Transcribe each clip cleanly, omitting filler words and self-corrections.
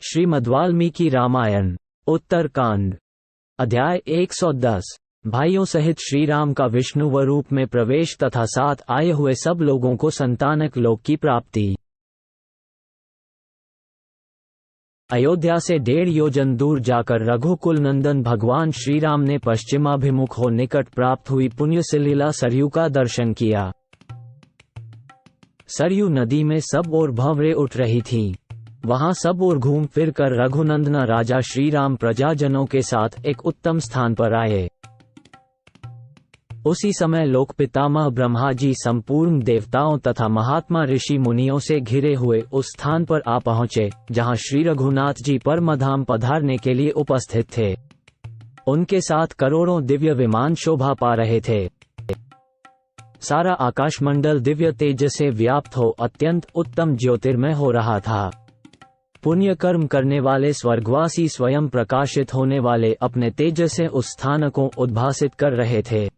श्रीमद्वाल्मीकि रामायण उत्तरकांड अध्याय 110। भाइयों सहित श्रीराम का विष्णु व रूप में प्रवेश तथा साथ आए हुए सब लोगों को संतानक लोक की प्राप्ति। अयोध्या से 1.5 योजन दूर जाकर रघुकुल नंदन भगवान श्रीराम ने पश्चिमाभिमुख हो निकट प्राप्त हुई पुण्यसलिला सरयू का दर्शन किया। सरयू नदी में सब ओर भंवरें उठ रही थीं। वहां सब ओर घूम फिर कर रघुनंदना राजा श्रीराम प्रजाजनों के साथ एक उत्तम स्थान पर आए। उसी समय लोक पितामह ब्रह्मा जी संपूर्ण देवताओं तथा महात्मा ऋषि मुनियों से घिरे हुए उस स्थान पर आ पहुंचे जहां श्री रघुनाथ जी परमधाम पधारने के लिए उपस्थित थे। उनके साथ करोड़ों दिव्य विमान शोभा पा रहे थे। सारा आकाशमंडल दिव्य तेज से व्याप्त हो अत्यंत उत्तम ज्योतिर्मय हो रहा था। पुण्य कर्म करने वाले स्वर्गवासी स्वयं प्रकाशित होने वाले अपने तेज से उस स्थान को उद्भासित कर रहे थे।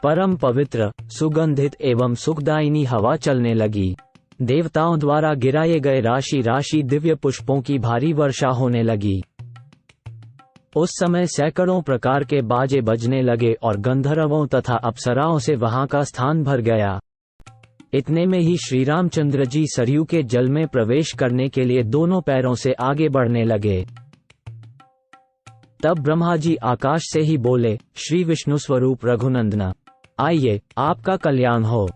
परम पवित्र, सुगंधित एवं सुखदायिनी हवा चलने लगी। देवताओं द्वारा गिराए गए राशि राशि दिव्य पुष्पों की भारी वर्षा होने लगी। उस समय सैकड़ों प्रकार के बाजे बजने लगे और गंधर्वों तथा अप्सराओं से वहां का स्थान भर गया। इतने में ही श्री रामचंद्र जी सरयू के जल में प्रवेश करने के लिए दोनों पैरों से आगे बढ़ने लगे। तब ब्रह्मा जी आकाश से ही बोले, श्री विष्णु स्वरूप रघुनंदना, आइए, आपका कल्याण हो।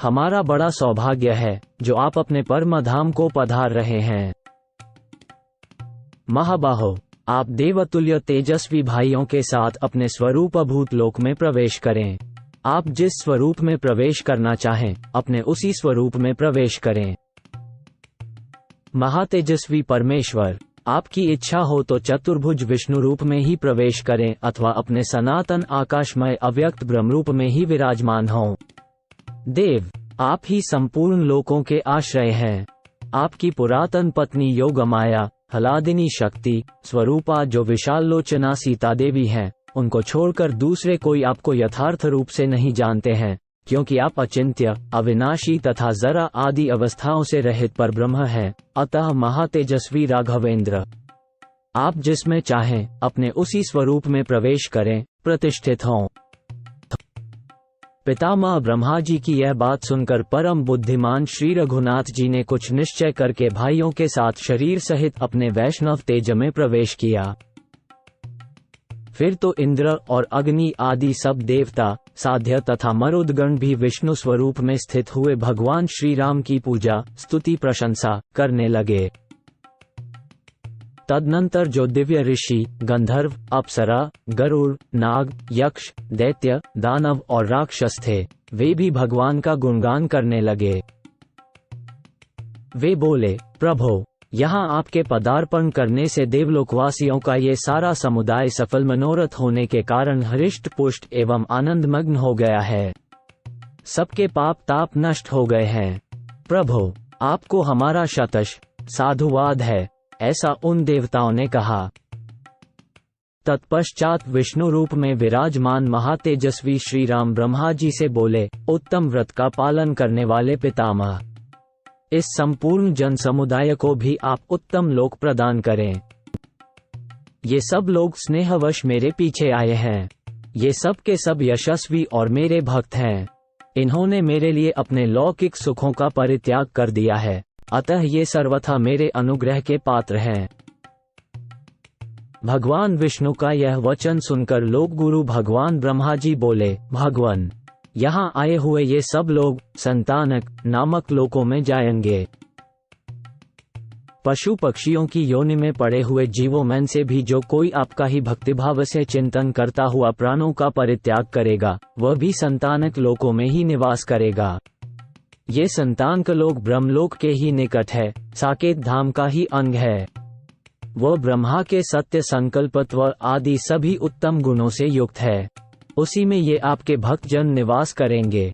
हमारा बड़ा सौभाग्य है जो आप अपने परम धाम को पधार रहे हैं। महाबाहो, आप देवतुल्य तेजस्वी भाइयों के साथ अपने स्वरूपभूत लोक में प्रवेश करें। आप जिस स्वरूप में प्रवेश करना चाहें, अपने उसी स्वरूप में प्रवेश करें। महातेजस्वी परमेश्वर, आपकी इच्छा हो तो चतुर्भुज विष्णु रूप में ही प्रवेश करें अथवा अपने सनातन आकाशमय अव्यक्त ब्रह्मरूप में ही विराजमान हों। देव, आप ही संपूर्ण लोकों के आश्रय हैं। आपकी पुरातन पत्नी योगमाया, हलादिनी शक्ति स्वरूपा जो विशाल लोचना सीता देवी हैं, उनको छोड़कर दूसरे कोई आपको यथार्थ रूप से नहीं जानते हैं, क्योंकि आप अचिंत्य, अविनाशी तथा जरा आदि अवस्थाओं से रहित परब्रह्म हैं। अतः महातेजस्वी राघवेंद्र, आप जिसमें चाहें अपने उसी स्वरूप में प्रवेश करें, प्रतिष्ठित हों। पितामह ब्रह्मा जी की यह बात सुनकर परम बुद्धिमान श्री रघुनाथ जी ने कुछ निश्चय करके भाइयों के साथ शरीर सहित अपने वैष्णव तेज में प्रवेश किया। फिर तो इंद्र और अग्नि आदि सब देवता, साध्य तथा मरुदगण भी विष्णु स्वरूप में स्थित हुए भगवान श्री राम की पूजा, स्तुति, प्रशंसा करने लगे। तदनंतर जो दिव्य ऋषि, गंधर्व, अप्सरा, गरुड़, नाग, यक्ष, दैत्य, दानव और राक्षस थे, वे भी भगवान का गुणगान करने लगे। वे बोले, प्रभो, यहाँ आपके पदार्पण करने से देवलोकवासियों का ये सारा समुदाय सफल मनोरथ होने के कारण हृष्ट पुष्ट एवं आनंदमग्न हो गया है। सबके पाप ताप नष्ट हो गए हैं। प्रभो, आपको हमारा शतश साधुवाद है, ऐसा उन देवताओं ने कहा। तत्पश्चात विष्णु रूप में विराजमान महातेजस्वी श्री राम ब्रह्मा जी से बोले, उत्तम व्रत का पालन करने वाले पितामह, इस संपूर्ण जन समुदाय को भी आप उत्तम लोक प्रदान करें। ये सब लोग स्नेहवश मेरे पीछे आए हैं। ये सब के सब यशस्वी और मेरे भक्त हैं। इन्होंने मेरे लिए अपने लौकिक सुखों का परित्याग कर दिया है, अतः ये सर्वथा मेरे अनुग्रह के पात्र हैं। भगवान विष्णु का यह वचन सुनकर लोकगुरु भगवान ब्रह्मा जी बोले, भगवान, यहाँ आए हुए ये सब लोग संतानक नामक लोकों में जाएंगे। पशु पक्षियों की योनि में पड़े हुए जीवों में से भी जो कोई आपका ही भक्तिभाव से चिंतन करता हुआ प्राणों का परित्याग करेगा, वह भी संतानक लोकों में ही निवास करेगा। ये संतानक लोक ब्रह्मलोक के ही निकट है, साकेत धाम का ही अंग है। वह ब्रह्मा के सत्य संकल्पत्व आदि सभी उत्तम गुणों से युक्त है। उसी में ये आपके भक्तजन निवास करेंगे।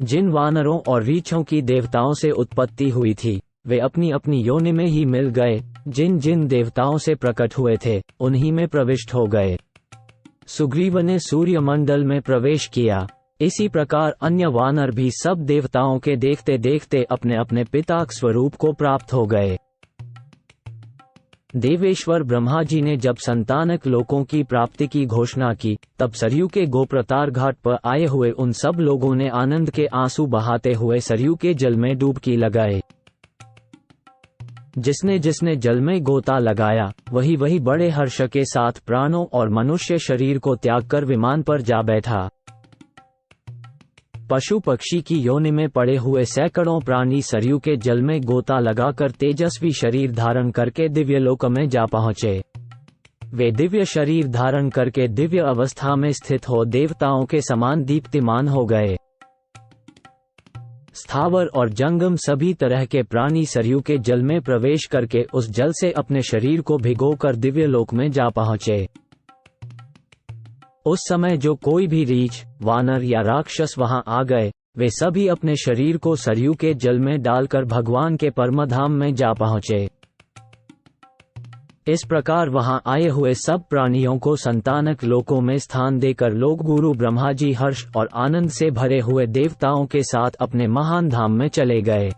जिन वानरों और रीछों की देवताओं से उत्पत्ति हुई थी, वे अपनी अपनी योनि में ही मिल गए। जिन जिन देवताओं से प्रकट हुए थे, उन्हीं में प्रविष्ट हो गए। सुग्रीव ने सूर्यमंडल में प्रवेश किया। इसी प्रकार अन्य वानर भी सब देवताओं के देखते देखते अपने अपने पिता स्वरूप को प्राप्त हो गए। देवेश्वर ब्रह्मा जी ने जब संतानक लोकों की प्राप्ति की घोषणा की, तब सरयू के गोप्रतार घाट पर आए हुए उन सब लोगों ने आनंद के आंसू बहाते हुए सरयू के जल में डुबकी लगाए। जिसने जिसने जल में गोता लगाया, वही वही बड़े हर्ष के साथ प्राणों और मनुष्य शरीर को त्याग कर विमान पर जा बैठा। पशु पक्षी की योनि में पड़े हुए सैकड़ों प्राणी सरयू के जल में गोता लगाकर तेजस्वी शरीर धारण करके दिव्य लोक में जा पहुँचे। वे दिव्य शरीर धारण करके दिव्य अवस्था में स्थित हो देवताओं के समान दीप्तिमान हो गए। स्थावर और जंगम सभी तरह के प्राणी सरयू के जल में प्रवेश करके उस जल से अपने शरीर को भिगोकर दिव्य लोक में जा पहुँचे। उस समय जो कोई भी रीछ, वानर या राक्षस वहां आ गए, वे सभी अपने शरीर को सरयू के जल में डालकर भगवान के परमधाम में जा पहुँचे। इस प्रकार वहां आए हुए सब प्राणियों को संतानक लोकों में स्थान देकर लोक गुरु ब्रह्मा जी हर्ष और आनंद से भरे हुए देवताओं के साथ अपने महान धाम में चले गए।